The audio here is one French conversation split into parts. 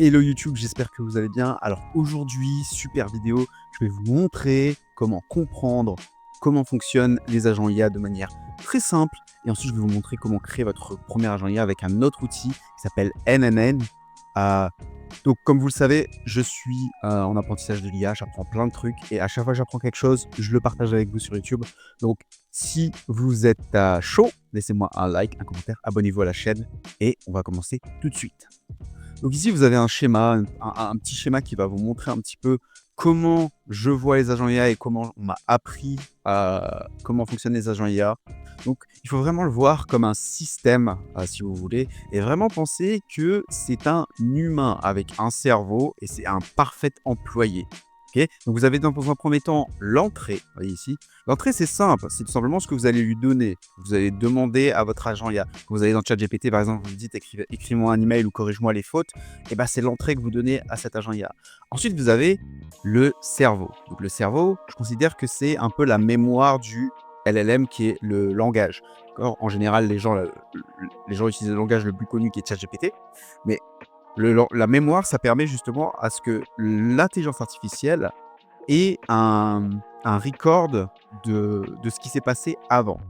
Hello YouTube, j'espère que vous allez bien. Alors aujourd'hui, super vidéo, je vais vous montrer comment comprendre comment fonctionnent les agents IA de manière très simple. Et ensuite, je vais vous montrer comment créer votre premier agent IA avec un autre outil qui s'appelle NNN. Euh, donc, comme vous le savez, je suis en apprentissage de l'IA, j'apprends plein de trucs. Et à chaque fois que j'apprends quelque chose, je le partage avec vous sur YouTube. Donc, si vous êtes chaud, laissez-moi un like, un commentaire, abonnez-vous à la chaîne. Et on va commencer tout de suite. Donc ici, vous avez un schéma, un petit schéma qui va vous montrer un petit peu comment je vois les agents IA et comment on m'a appris comment fonctionnent les agents IA. Donc, il faut vraiment le voir comme un système, si vous voulez, et vraiment penser que c'est un humain avec un cerveau et c'est un parfait employé. Ok. Donc, vous avez dans un premier temps l'entrée, vous voyez ici. L'entrée, c'est simple, c'est tout simplement ce que vous allez lui donner. Vous allez demander à votre agent IA. Quand vous allez dans ChatGPT, par exemple, vous lui dites écris-moi un email ou corrige-moi les fautes, et ben c'est l'entrée que vous donnez à cet agent IA. Ensuite, vous avez le cerveau. Donc le cerveau, je considère que c'est un peu la mémoire du LLM qui est le langage. En général, les gens utilisent le langage le plus connu qui est ChatGPT, mais la mémoire, ça permet justement à ce que l'intelligence artificielle ait un record de ce qui s'est passé avant.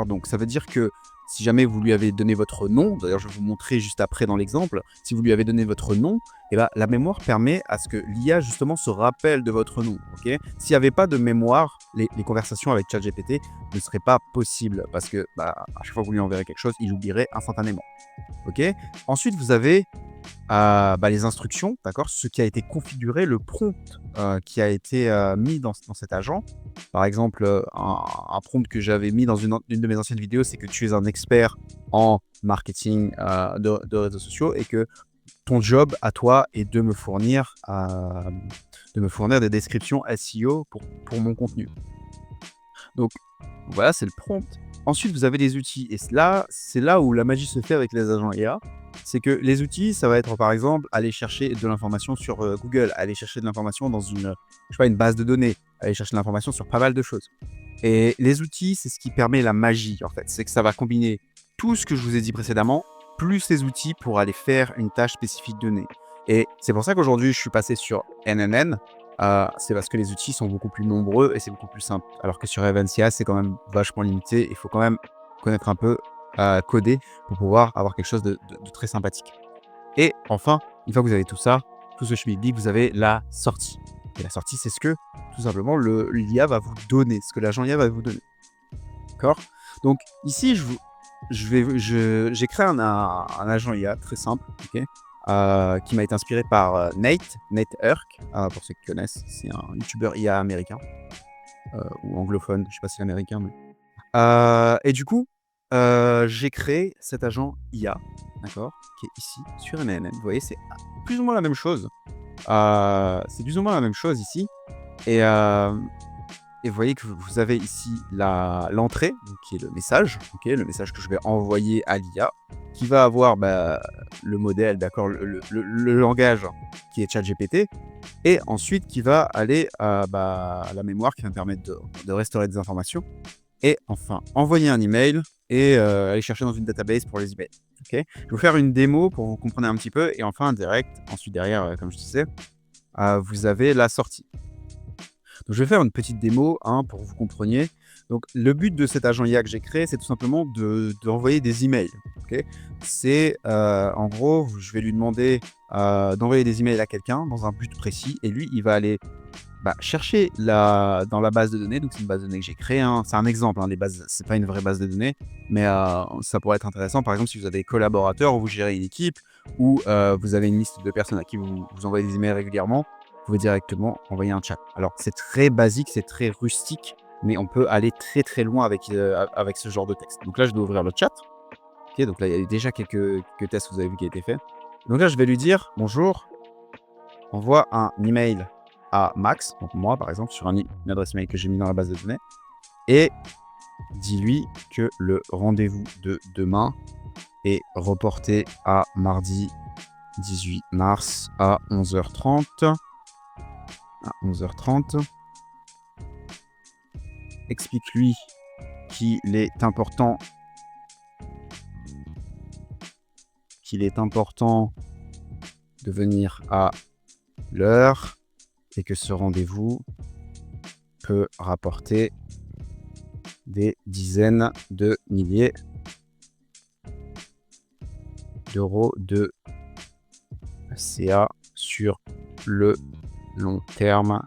Donc ça veut dire que si jamais vous lui avez donné votre nom, d'ailleurs je vais vous montrer juste après dans l'exemple, si vous lui avez donné votre nom, et ben, la mémoire permet à ce que l'IA justement se rappelle de votre nom. Okay. S'il n'y avait pas de mémoire, les conversations avec ChatGPT ne seraient pas possibles parce que à chaque fois que vous lui enverrez quelque chose, il oublierait instantanément. Okay. Ensuite, vous avez les instructions, d'accord, ce qui a été configuré, le prompt qui a été mis dans cet agent. Par exemple, un prompt que j'avais mis dans une de mes anciennes vidéos, c'est que tu es un expert en marketing de réseaux sociaux et que ton job à toi est de me fournir des descriptions SEO pour mon contenu. Donc voilà, c'est le prompt. Ensuite, vous avez des outils. Et c'est là où la magie se fait avec les agents IA. C'est que les outils, ça va être par exemple aller chercher de l'information sur Google, aller chercher de l'information dans une base de données, aller chercher de l'information sur pas mal de choses. Et les outils, c'est ce qui permet la magie en fait. C'est que ça va combiner tout ce que je vous ai dit précédemment, plus les outils pour aller faire une tâche spécifique donnée. Et c'est pour ça qu'aujourd'hui, je suis passé sur NNN. C'est parce que les outils sont beaucoup plus nombreux et c'est beaucoup plus simple. Alors que sur Evensia, c'est quand même vachement limité. Il faut quand même connaître un peu coder pour pouvoir avoir quelque chose de très sympathique. Et enfin, une fois que vous avez tout ça, tout ce schmilblick, vous avez la sortie. Et la sortie, c'est ce que, tout simplement, l'IA va vous donner, ce que l'agent IA va vous donner. D'accord. Donc ici, j'ai créé un agent IA très simple, ok, qui m'a été inspiré par Nate Urk, pour ceux qui connaissent, c'est un youtubeur IA américain, ou anglophone, je sais pas si c'est américain, mais... et du coup, j'ai créé cet agent IA, d'accord, qui est ici, sur NNN. Vous voyez, c'est plus ou moins la même chose. C'est plus ou moins la même chose ici. Et vous voyez que vous avez ici l'entrée, qui est le message, okay, le message que je vais envoyer à l'IA, qui va avoir le modèle, d'accord, le langage qui est ChatGPT, et ensuite qui va aller à la mémoire qui va me permettre de restaurer des informations, et enfin envoyer un email et aller chercher dans une database pour les emails. Okay. Je vais vous faire une démo pour vous comprendre un petit peu, et enfin ensuite derrière, comme je disais, vous avez la sortie. Donc, je vais faire une petite démo pour que vous compreniez. Donc, le but de cet agent IA que j'ai créé, c'est tout simplement d'envoyer des emails. Okay. C'est en gros, je vais lui demander d'envoyer des emails à quelqu'un dans un but précis, et lui, il va aller chercher dans la base de données. Donc, c'est une base de données que j'ai créée. C'est un exemple. Les bases, c'est pas une vraie base de données, mais ça pourrait être intéressant. Par exemple, si vous avez des collaborateurs ou vous gérez une équipe ou vous avez une liste de personnes à qui vous envoyez des emails régulièrement, vous pouvez directement envoyer un chat. Alors, c'est très basique, c'est très rustique, mais on peut aller très très loin avec ce genre de texte. Donc là, je vais ouvrir le chat. Okay, donc là, il y a déjà quelques tests que vous avez vu qui ont été faits. Donc là, je vais lui dire bonjour, envoie un email à Max, donc moi par exemple, sur une adresse mail que j'ai mis dans la base de données, et dis-lui que le rendez-vous de demain est reporté à mardi 18 mars à 11h30. À 11h30. Explique-lui qu'il est important de venir à l'heure et que ce rendez-vous peut rapporter des dizaines de milliers d'euros de CA sur le long terme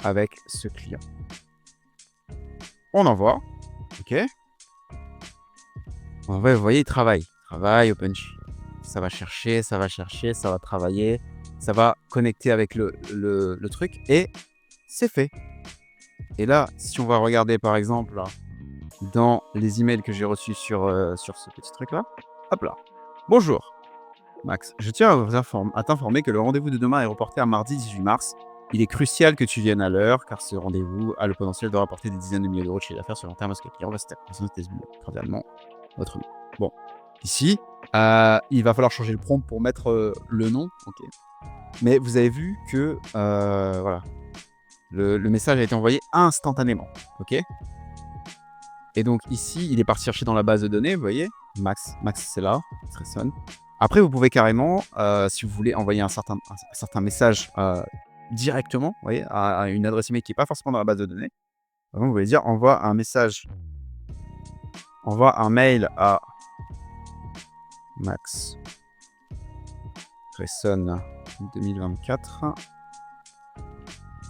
avec ce client. On envoie, ok. On envoie, vous voyez, il travaille, OpenShift. Ça va chercher, ça va travailler, ça va connecter avec le truc et c'est fait. Et là, si on va regarder par exemple là, dans les emails que j'ai reçus sur ce petit truc là, hop là. Bonjour Max, je tiens à t'informer que le rendez-vous de demain est reporté à mardi 18 mars. Il est crucial que tu viennes à l'heure car ce rendez-vous a le potentiel de rapporter des dizaines de milliers d'euros de chiffre d'affaires sur long terme parce que le client va se cordialement votre nom. Bon, ici, il va falloir changer le prompt pour mettre le nom, ok. Mais vous avez vu que voilà, le message a été envoyé instantanément, ok. Et donc ici, il est parti chercher dans la base de données, vous voyez, Max c'est là, Tresson. Après, vous pouvez carrément, si vous voulez envoyer un certain message directement, vous voyez, à une adresse email qui n'est pas forcément dans la base de données. Vous pouvez dire envoie un mail à Max Tresson 2024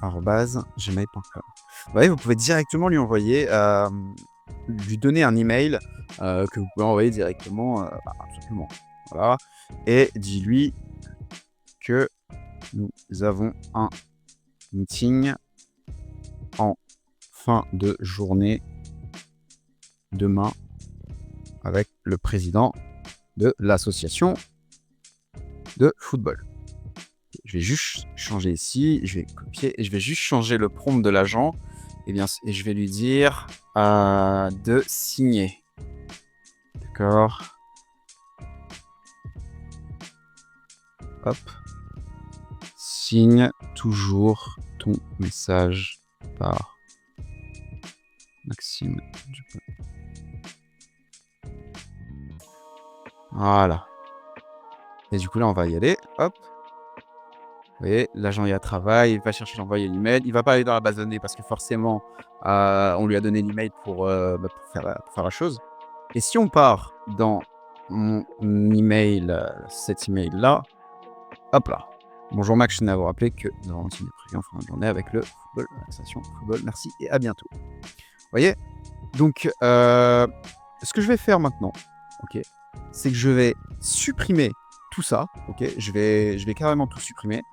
@gmail.com. Vous voyez, vous pouvez directement lui envoyer, lui donner un email que vous pouvez envoyer directement, tout simplement. Voilà. Et dis-lui que nous avons un meeting en fin de journée demain avec le président de l'association de football. Je vais juste changer ici, je vais copier et je vais juste changer le prompt de l'agent et je vais lui dire de signer. D'accord. Hop. Signe toujours ton message par Maxime Dupont. Voilà. Et du coup, là, on va y aller. Hop. Vous voyez, l'agent y a travail, il va chercher d'envoyer l'email. Il va pas aller dans la base de données parce que forcément, on lui a donné l'email pour faire la chose. Et si on part dans mon email, cet email-là, hop là. Bonjour Max, je tenais à vous rappeler que nous avons une prévu en fin de journée avec le football, l'association football. Merci et à bientôt. Vous voyez, donc, ce que je vais faire maintenant, ok, c'est que je vais supprimer tout ça, ok. Je vais carrément tout supprimer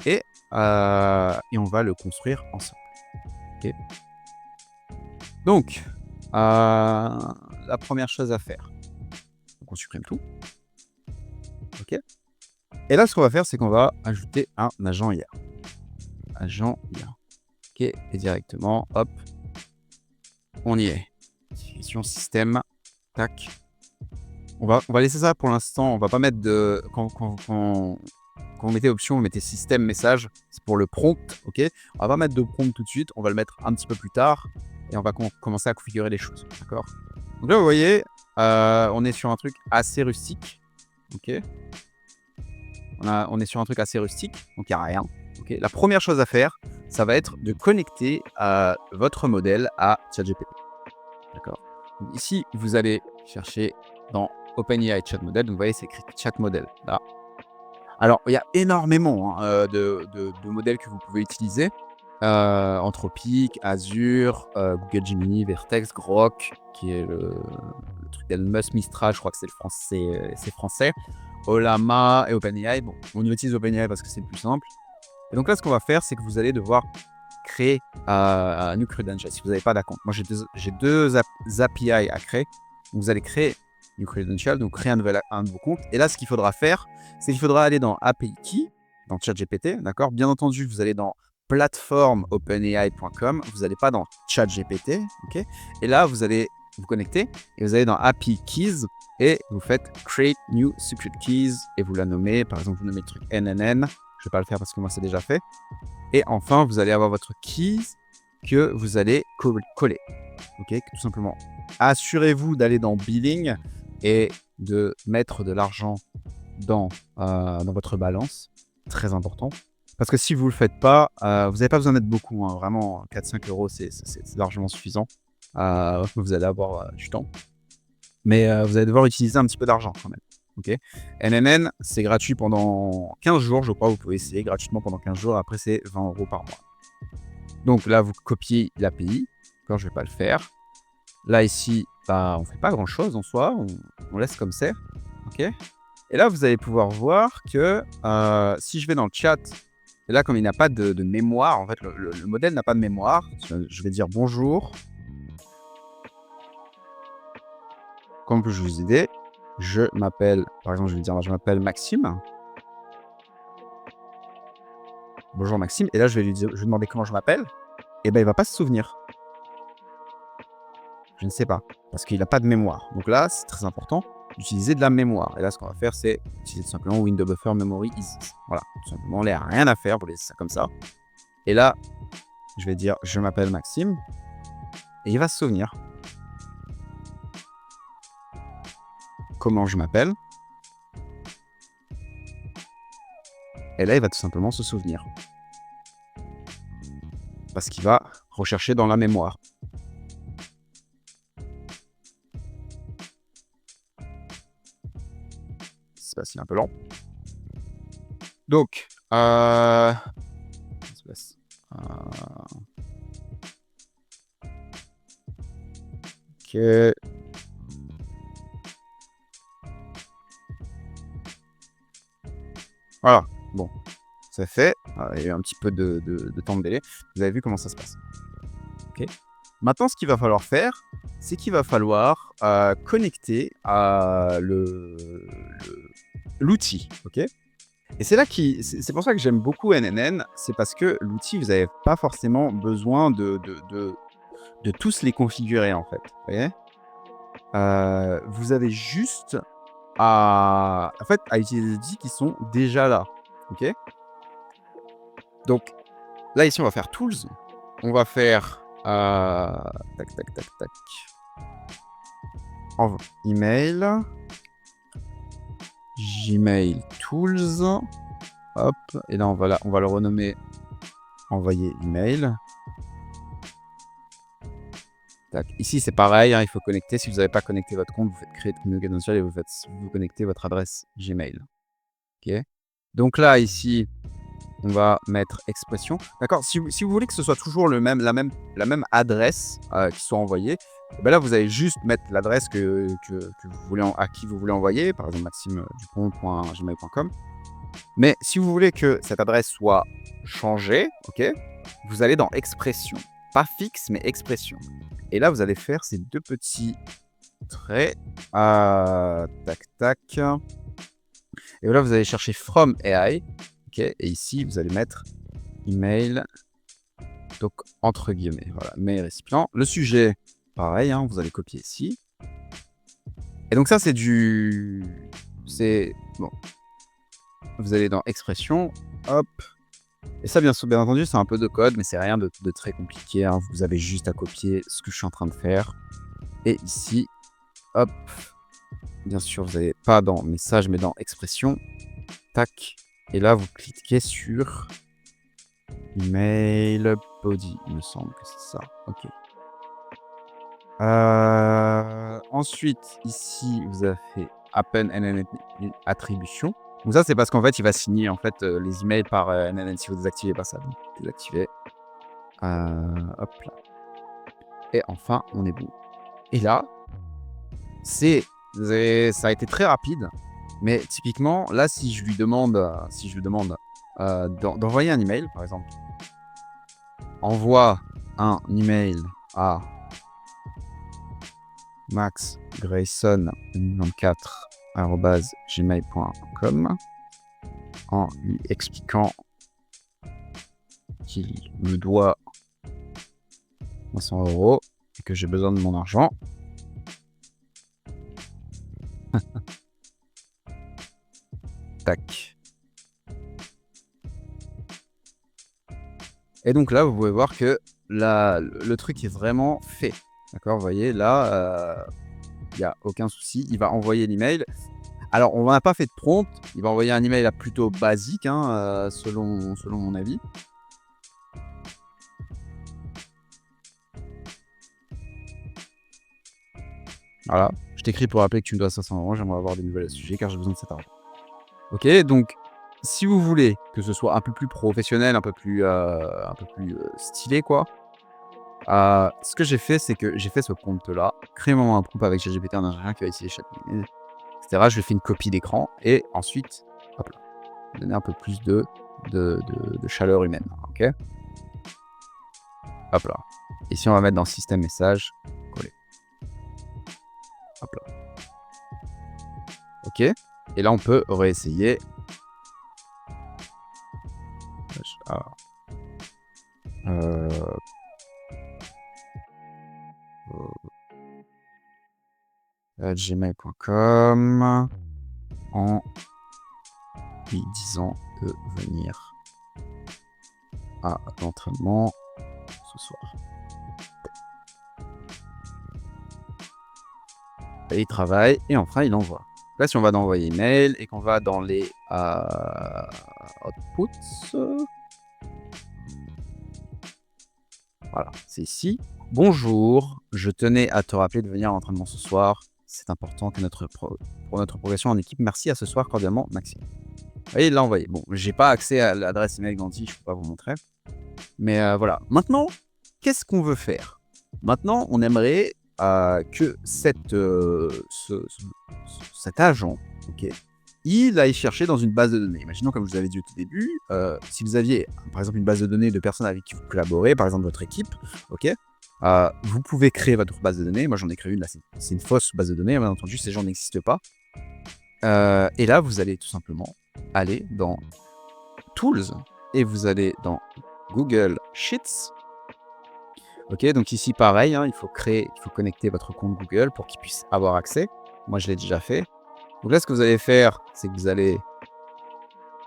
et on va le construire ensemble, ok. Donc, la première chose à faire, donc on supprime tout, ok. Et là, ce qu'on va faire, c'est qu'on va ajouter un agent IA. Agent IA. Ok, et directement, hop, on y est. Question système, tac. On va laisser ça pour l'instant. On va pas mettre de... Quand vous mettez option, vous mettez système message. C'est pour le prompt, ok. On va pas mettre de prompt tout de suite. On va le mettre un petit peu plus tard. Et on va commencer à configurer les choses, d'accord. Donc là, vous voyez, on est sur un truc assez rustique, ok. On est sur un truc assez rustique, donc il n'y a rien. Okay. La première chose à faire, ça va être de connecter votre modèle à ChatGPT. D'accord. Ici, vous allez chercher dans OpenAI Chat Model. Donc, vous voyez, c'est écrit Chat Model là. Alors, il y a énormément de modèles que vous pouvez utiliser. Anthropic, Azure, Google Gemini, Vertex, Grok, qui est le truc d'Elon Musk, Mistral, je crois que c'est français. Ollama et OpenAI. Bon, on utilise OpenAI parce que c'est le plus simple. Et donc là, ce qu'on va faire, c'est que vous allez devoir créer un new credential si vous n'avez pas d'account. Moi, j'ai deux API à créer. Donc, vous allez créer new credential, donc créer un de vos comptes. Et là, ce qu'il faudra faire, c'est qu'il faudra aller dans API Key, dans ChatGPT, d'accord. Bien entendu, vous allez dans plateforme-openai.com. Vous n'allez pas dans ChatGPT, ok. Et là, vous allez vous connecter et vous allez dans API Keys et vous faites Create New Secret Keys et vous la nommez. Par exemple, vous nommez le truc NNN. Je vais pas le faire parce que moi, c'est déjà fait. Et enfin, vous allez avoir votre keys que vous allez coller. Ok, tout simplement. Assurez-vous d'aller dans Billing et de mettre de l'argent dans votre balance. Très important. Parce que si vous ne le faites pas, vous n'avez pas besoin d'être beaucoup, hein, vraiment 4-5 euros, c'est largement suffisant. Vous allez avoir du temps. Mais vous allez devoir utiliser un petit peu d'argent quand même. Ok. NNN, c'est gratuit pendant 15 jours, je crois. Vous pouvez essayer gratuitement pendant 15 jours. Après, c'est 20 euros par mois. Donc là, vous copiez l'API. Quand je ne vais pas le faire. Là, ici, bah, on ne fait pas grand-chose en soi. On laisse comme c'est. Ok. Et là, vous allez pouvoir voir que si je vais dans le chat, et là, comme il n'a pas de mémoire, en fait, le modèle n'a pas de mémoire, je vais dire bonjour. Comment puis-je vous aider? Je m'appelle, par exemple, je vais dire, je m'appelle Maxime. Bonjour Maxime. Et là, je vais lui demander comment je m'appelle. Et ben, il va pas se souvenir. Je ne sais pas, parce qu'il n'a pas de mémoire. Donc là, c'est très important d'utiliser de la mémoire. Et là, ce qu'on va faire, c'est utiliser tout simplement Window Buffer Memory Easy. Voilà, tout simplement, il n'y a rien à faire, vous laissez ça comme ça. Et là, je vais dire, je m'appelle Maxime. Et il va se souvenir. Comment je m'appelle. Et là, il va tout simplement se souvenir. Parce qu'il va rechercher dans la mémoire. C'est un peu lent. Donc, ok. Voilà, bon, c'est fait. Il y a eu un petit peu de temps de délai. Vous avez vu comment ça se passe. Ok. Maintenant, ce qu'il va falloir faire, c'est qu'il va falloir connecter à l'outil. Ok. Et c'est là c'est pour ça que j'aime beaucoup NNN, c'est parce que l'outil, vous n'avez pas forcément besoin de tous les configurer en fait. Vous voyez, vous avez juste à utiliser des outils qui sont déjà là. Ok. Donc là ici on va faire Tools, on va faire tac tac tac tac email, Gmail Tools, hop, et là on va le renommer envoyer email. Tac. Ici c'est pareil, hein, il faut connecter. Si vous n'avez pas connecté votre compte, vous faites créer de communication et vous connectez votre adresse Gmail. Ok. Donc là ici on va mettre expression. D'accord. Si vous voulez que ce soit toujours la même adresse qui soit envoyée, ben là vous allez juste mettre l'adresse à qui vous voulez envoyer, par exemple maximedupont.gmail.com. Mais si vous voulez que cette adresse soit changée, ok, vous allez dans expression, pas fixe mais expression. Et là vous allez faire ces deux petits traits, tac tac. Et là vous allez chercher from AI. Et ici, vous allez mettre email, donc entre guillemets, voilà, mail récipient. Le sujet, pareil, hein, vous allez copier ici. Et donc ça, c'est bon. Vous allez dans expression, hop. Et ça, bien entendu, c'est un peu de code, mais c'est rien de très compliqué. Hein. Vous avez juste à copier ce que je suis en train de faire. Et ici, hop. Bien sûr, vous n'allez pas dans message, mais dans expression. Tac. Et là, vous cliquez sur email body, il me semble que c'est ça. Ok. Ensuite, ici, vous avez fait append NNN attribution. Donc ça, c'est parce qu'en fait, il va signer en fait les emails par NNN si vous désactivez pas ça. Donc, désactivez. Hop là. Et enfin, on est bon. Et là, ça a été très rapide. Mais typiquement, là, si je lui demande d'envoyer un email, par exemple, envoie un email à maxgrayson94@gmail.com en lui expliquant qu'il me doit 500 € et que j'ai besoin de mon argent. Tac. Et donc là, vous pouvez voir que le truc est vraiment fait. D'accord, vous voyez, là, il n'y a aucun souci. Il va envoyer l'email. Alors, on n'a pas fait de prompt. Il va envoyer un email là plutôt basique, hein, selon mon avis. Voilà. Je t'écris pour rappeler que tu me dois 500 €. J'aimerais avoir des nouvelles à ce sujet car j'ai besoin de cet argent. OK, donc si vous voulez que ce soit un peu plus professionnel, un peu plus, stylé quoi, ce que j'ai fait, c'est que j'ai fait ce prompt-là. Crée-moi un prompt avec ChatGPT, un ingénieur qui va essayer ChatGPT, et cetera. Je lui fais une copie d'écran et ensuite, hop là, donner un peu plus de chaleur humaine, OK? Hop là. Ici, on va mettre dans système message, coller. Hop là. OK, et là, on peut réessayer. Alors, heu, gmail.com en lui disant de venir à l'entraînement ce soir. Et il travaille et enfin il envoie. Là, si on va dans envoyer email et qu'on va dans les outputs, voilà, c'est ici. Bonjour, je tenais à te rappeler de venir à l'entraînement ce soir. C'est important que pour notre progression en équipe. Merci, à ce soir, cordialement, Maxime. Vous voyez, il l'a envoyé. Bon, j'ai pas accès à l'adresse email d'Andy, je peux pas vous montrer. Mais voilà. Maintenant, qu'est-ce qu'on veut faire? Maintenant, on aimerait que cet agent, ok, il aille chercher dans une base de données. Imaginons, comme je vous avais dit au tout début, si vous aviez, par exemple, une base de données de personnes avec qui vous collaborez, par exemple votre équipe, ok, vous pouvez créer votre base de données. Moi, j'en ai créé une, là, c'est une fausse base de données, bien entendu, ces gens n'existent pas. Et là, vous allez tout simplement aller dans Tools et vous allez dans Google Sheets. Ok, donc ici pareil, hein, il faut connecter votre compte Google pour qu'il puisse avoir accès. Moi, je l'ai déjà fait. Donc là, ce que vous allez faire, c'est que vous allez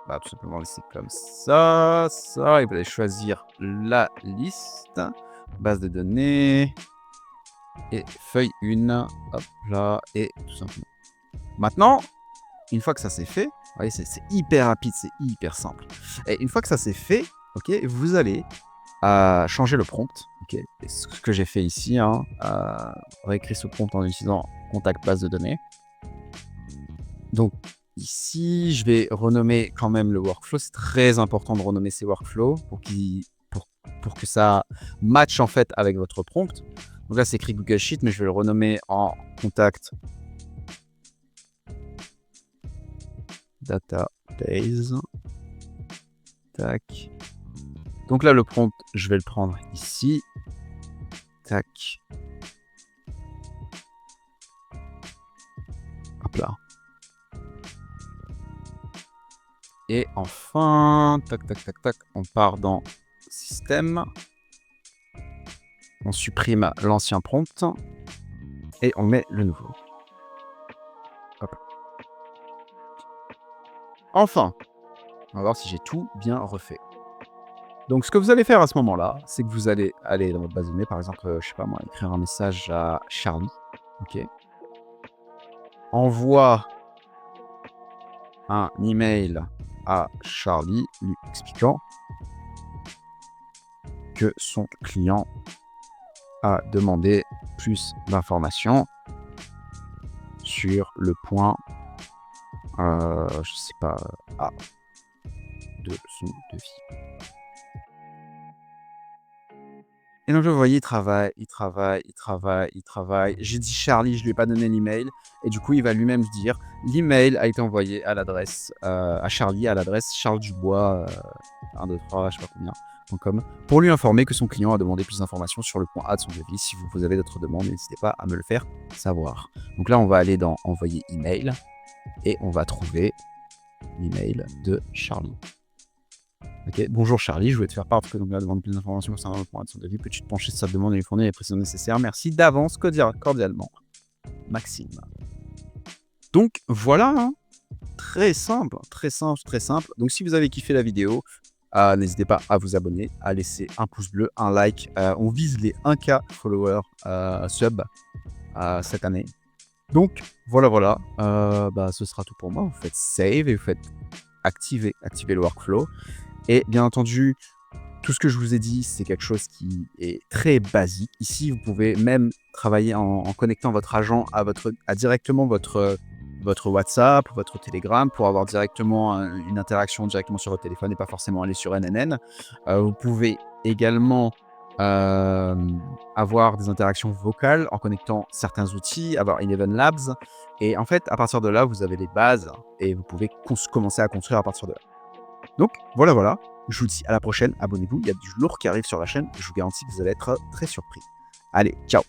tout simplement laisser comme ça, et vous allez choisir la liste, base de données, et feuille 1, hop là, et tout simplement. Maintenant, une fois que ça c'est fait, vous voyez, c'est hyper rapide, c'est hyper simple. Et une fois que ça c'est fait, ok, vous allez changer le prompt. Ok, et ce que j'ai fait ici, hein, réécrire ce prompt en utilisant contact base de données. Donc ici, je vais renommer quand même le workflow. C'est très important de renommer ces workflows pour que ça matche en fait avec votre prompt. Donc là, c'est écrit Google Sheet, mais je vais le renommer en contact database. Tac. Donc là, le prompt, je vais le prendre ici. Tac. Hop là. Et enfin, tac, tac, tac, tac, on part dans système. On supprime l'ancien prompt et on met le nouveau. Hop. Enfin, on va voir si j'ai tout bien refait. Donc, ce que vous allez faire à ce moment-là, c'est que vous allez aller dans votre base de données, par exemple, je sais pas moi, écrire un message à Charlie. Ok. Envoie un email à Charlie lui expliquant que son client a demandé plus d'informations sur le point, je sais pas, A de son devis. Et donc, vous voyez, il travaille. J'ai dit Charlie, je lui ai pas donné l'email. Et du coup, il va lui-même dire l'email a été envoyé à l'adresse, à Charlie, à l'adresse Charles Dubois, 1, 2, 3, je sais pas combien, .com, pour lui informer que son client a demandé plus d'informations sur le point A de son devis. Si vous avez d'autres demandes, n'hésitez pas à me le faire savoir. Donc là, on va aller dans envoyer email et on va trouver l'email de Charlie. Ok, bonjour Charlie, je voulais te faire part parce que donc là demande plus d'informations concernant le point de son devis. Peux-tu te pencher sur sa demande et lui fournir les précisions nécessaires? Merci d'avance, cordialement, Maxime. Donc voilà, hein. Très simple, très simple, très simple. Donc si vous avez kiffé la vidéo, n'hésitez pas à vous abonner, à laisser un pouce bleu, un like. On vise les 1K followers sub cette année. Donc voilà, ce sera tout pour moi. Vous faites save et vous faites activer le workflow et bien entendu, tout ce que je vous ai dit, c'est quelque chose qui est très basique. Ici, vous pouvez même travailler en connectant votre agent à directement votre WhatsApp, votre Telegram pour avoir directement une interaction directement sur votre téléphone et pas forcément aller sur NNN. Vous pouvez également avoir des interactions vocales en connectant certains outils, avoir Eleven Labs. Et en fait, à partir de là, vous avez les bases et vous pouvez commencer à construire à partir de là. Donc voilà. Je vous dis à la prochaine. Abonnez-vous, il y a du lourd qui arrive sur la chaîne. Je vous garantis que vous allez être très surpris. Allez, ciao!